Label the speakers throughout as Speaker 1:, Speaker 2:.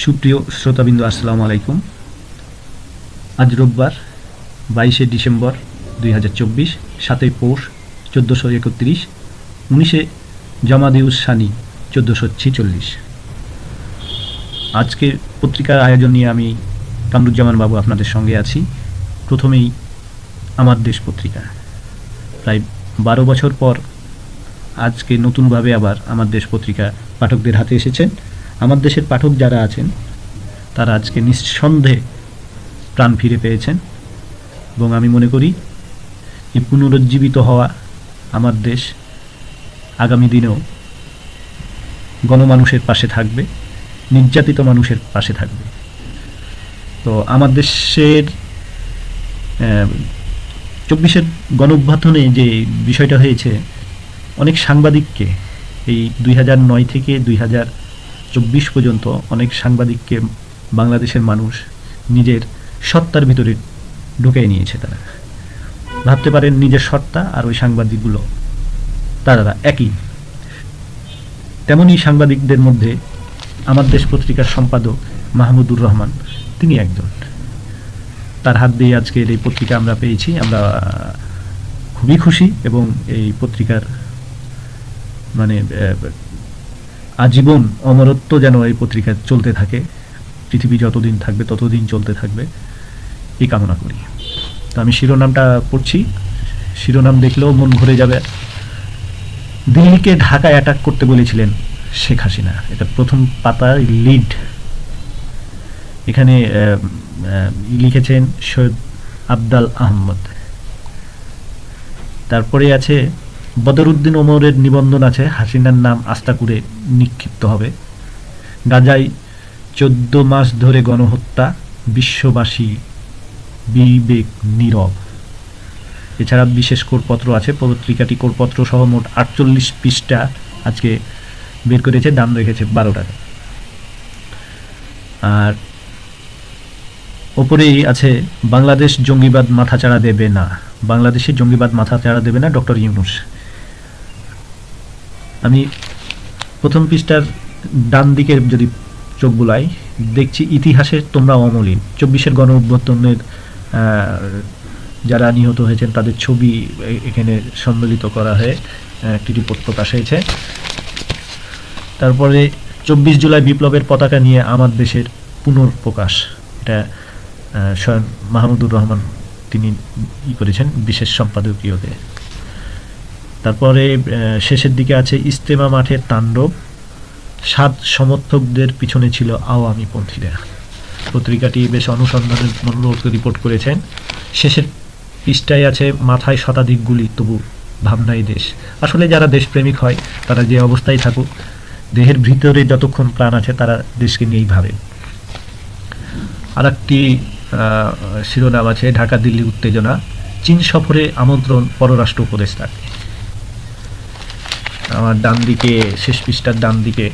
Speaker 1: সুপ্রিয় শ্রোতাবিন্দু, আসসালামু আলাইকুম। আজ রোববার 22শে ডিসেম্বর 2024, 7ই পৌষ 1431, 19শে জামাদিউস সানি 1446। আজকে পত্রিকার আয়োজন নিয়ে আমি কামরুজ্জামান বাবু আপনাদের সঙ্গে আছি। প্রথমেই আমার দেশ পত্রিকা। প্রায় 12 বছর পর আজকে নতুনভাবে আবার আমার দেশ পত্রিকা পাঠকদের হাতে এসেছেন। আমার দেশের পাঠক যারা আছেন তারা আজকে নিঃসন্দেহে প্রাণ ফিরে পেয়েছেন এবং আমি মনে করি এই পুনরুজ্জীবিত হওয়া আমার দেশ আগামী দিনেও গণমানুষের পাশে থাকবে, নির্যাতিত মানুষের পাশে থাকবে। তো আমার দেশের 24-এর গণঅভ্যুত্থানে যে বিষয়টা হয়েছে, অনেক সাংবাদিককে এই 2009 থেকে 2024 পর্যন্ত অনেক সাংবাদিককে বাংলাদেশের মানুষ নিজের সত্তার ভিতরে ঢুকিয়ে নিয়েছে। তারা ভাবতে পারেন নিজের সত্তা আর ওই সাংবাদিকগুলো তারা একই। তেমনই সাংবাদিকদের মধ্যে আমার দেশ পত্রিকার সম্পাদক মাহমুদুর রহমান তিনি একজন। তার হাত দিয়ে আজকের এই পত্রিকা আমরা পেয়েছি। আমরা খুবই খুশি এবং এই পত্রিকার মানে আজীবন অমরত্ব যেন এই পত্রিকা চলতে থাকে, পৃথিবী যতদিন থাকবে ততদিন চলতে থাকবে, এই কামনা করি। তো আমি শিরোনামটা পড়ছি, শিরোনাম দেখলেও মন ভরে যাবে। দিল্লিকে ঢাকায় অ্যাটাক করতে বলেছিলেন শেখ হাসিনা, এটা প্রথম পাতার লিড। এখানে লিখেছেন সৈয়দ আফদাল আহমদ। তারপরে আছে বদরুদ্দিন ওমরের নিবন্ধন আছে, হাসিনার নাম আস্তাকুড়ে নিক্ষিপ্ত হবে। গাজায় 14 মাস ধরে গণহত্যা, বিশ্ববাসী বিবেক নীরব। এছাড়া বিশেষ কোরপত্র আছে। পত্রিকাটি কোরপত্র সহ মোট 48 পৃষ্ঠা আজকে বের করেছে, দাম রেখেছে 12 টাকা। আর ওপরেই আছে বাংলাদেশ জঙ্গিবাদ মাথাচাড়া দেবে না, বাংলাদেশে জঙ্গিবাদ মাথাচাড়া দেবে না ডক্টর ইউনূস। আমি প্রথম পৃষ্ঠার ডান দিকের যদি চোখ বুলাই, দেখছি ইতিহাসে তোমরা অমলিন। 24-এর গণঅভ্যুত্থানের যারা নিহত হয়েছেন তাদের ছবি এখানে সম্মিলিত করা হয়ে একটি রিপোর্ট প্রকাশ হয়েছে। তারপরে 24 জুলাই বিপ্লবের পতাকা নিয়ে আমার দেশের পুনর্প্রকাশ, এটা স্বয়ং মাহমুদুর রহমান তিনি করেছেন বিশেষ সম্পাদকীয়তে। তারপরে শেষের দিকে আছে ইজতেমা মাঠের তাণ্ডব, 7 সমর্থকদের পিছনে ছিল আওয়ামী পন্থীরা। পত্রিকাটি বেশ অনুসন্ধানের মূলক রিপোর্ট করেছেন। শেষের পৃষ্ঠায় আছে মাথায় শতাধিক গুলি, তবু ভাবনাই দেশ। আসলে যারা দেশপ্রেমিক হয় তারা যে অবস্থায় থাকুক, দেহের ভিতরে যতক্ষণ প্রাণ আছে তারা দেশকে নিয়েই ভাবে। আর একটি শিরোনাম আছে ঢাকা দিল্লি উত্তেজনা, চীন সফরে আমন্ত্রণ পররাষ্ট্র উপদেষ্টার। আমার ডান দিকে, শেষ পৃষ্ঠার ডান দিকে,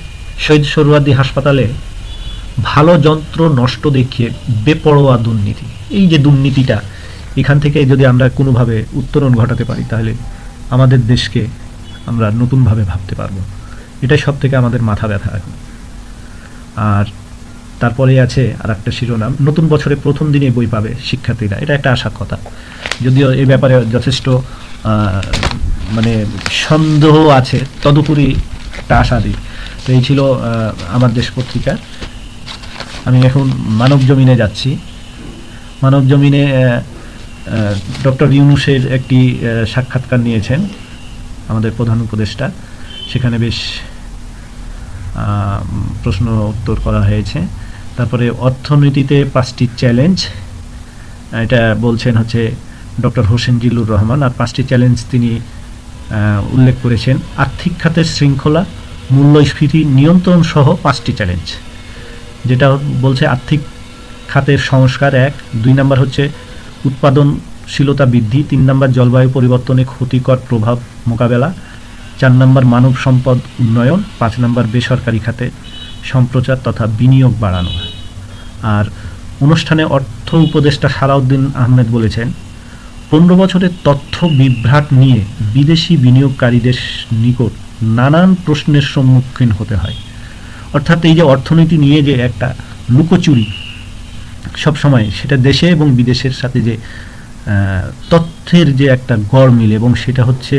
Speaker 1: শহীদ সোহরাওয়ার্দী হাসপাতালে ভালো যন্ত্র নষ্ট দেখিয়ে বেপরোয়া দুর্নীতি। এই যে দুর্নীতিটা, এখান থেকে যদি আমরা কোনোভাবে উত্তরণ ঘটাতে পারি তাহলে আমাদের দেশকে আমরা নতুনভাবে ভাবতে পারবো। এটাই সব থেকে আমাদের মাথা ব্যথা এখন। আর তারপরে আছে আর একটা শিরোনাম, নতুন বছরে প্রথম দিনে বই পাবে শিক্ষার্থীরা। এটা একটা আশার কথা, যদিও এই ব্যাপারে যথেষ্ট মানে সন্দেহ আছে, তদুপরি একটা আশা দিই। তো এই ছিল আমার দেশ পত্রিকা। আমি এখন মানব জমিনে যাচ্ছি। মানব জমিনে ডক্টর ইউনূসের একটি সাক্ষাৎকার নিয়েছেন আমাদের প্রধান উপদেষ্টা। সেখানে বেশ প্রশ্ন উত্তর করা হয়েছে। তারপরে অর্থনীতিতে 5টি চ্যালেঞ্জ, এটা বলছেন হচ্ছে ডক্টর হোসেন জিল্লুর রহমান। আর 5টি চ্যালেঞ্জ তিনি উল্লেখ করেছেন আর্থিক খাতের শৃঙ্খলা, মূল্যস্ফীতি নিয়ন্ত্রণ সহ 5টি চ্যালেঞ্জ। যেটা বলছে আর্থিক খাতের সংস্কার 1, 2 নম্বর হচ্ছে উৎপাদনশীলতা বৃদ্ধি, 3 নম্বর জলবায়ু পরিবর্তনে ক্ষতিকর প্রভাব মোকাবেলা, 4 নম্বর মানব সম্পদ উন্নয়ন, 5 নম্বর বেসরকারি খাতে সম্প্রচার তথা বিনিয়োগ বাড়ানো। আর অনুষ্ঠানে অর্থ উপদেষ্টা সালাউদ্দিন আহমেদ বলেছেন 15 বছরের তথ্য বিভ্রাট নিয়ে বিদেশি বিনিয়োগকারীদের নিকট নানান প্রশ্নের সম্মুখীন হতে হয়। অর্থাৎ এই যে অর্থনীতি নিয়ে যে একটা লুকোচুরি সব সময়, সেটা দেশে এবং বিদেশের সাথে যে তথ্যের যে একটা গড়মিল, এবং সেটা হচ্ছে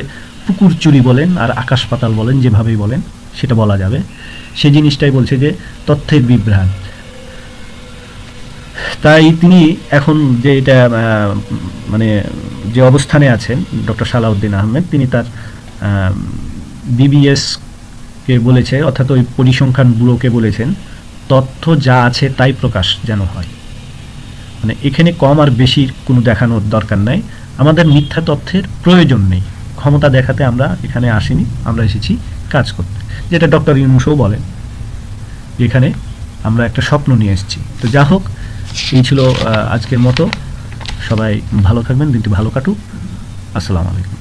Speaker 1: পুকুর চুরি বলেন আর আকাশ পাতাল বলেন, যেভাবেই বলেন সেটা বলা যাবে, সেই জিনিসটাই বলছে যে তথ্যের বিভ্রাট। তাই তিনি এখন যে এটা মানে যে অবস্থানে আছেন ডক্টর সালাউদ্দিন আহমেদ, তিনি তার বিবিএস কে বলেছে, অর্থাৎ ওই পরিসংখ্যান ব্যুরোকে বলেছেন তথ্য যা আছে তাই প্রকাশ যেন হয়। মানে এখানে কম আর বেশির কোনো দেখানোর দরকার নাই, আমাদের মিথ্যা তথ্যের প্রয়োজন নেই, ক্ষমতা দেখাতে আমরা এখানে আসিনি, আমরা এসেছি কাজ করতে, যেটা ডক্টর ইউনূসও বলেন, এখানে আমরা একটা স্বপ্ন নিয়ে এসেছি। তো যা হোক, এই ছিল আজকের মতো। সবাই ভালো থাকবেন, দিনটি ভালো কাটুক। আসসালামু আলাইকুম।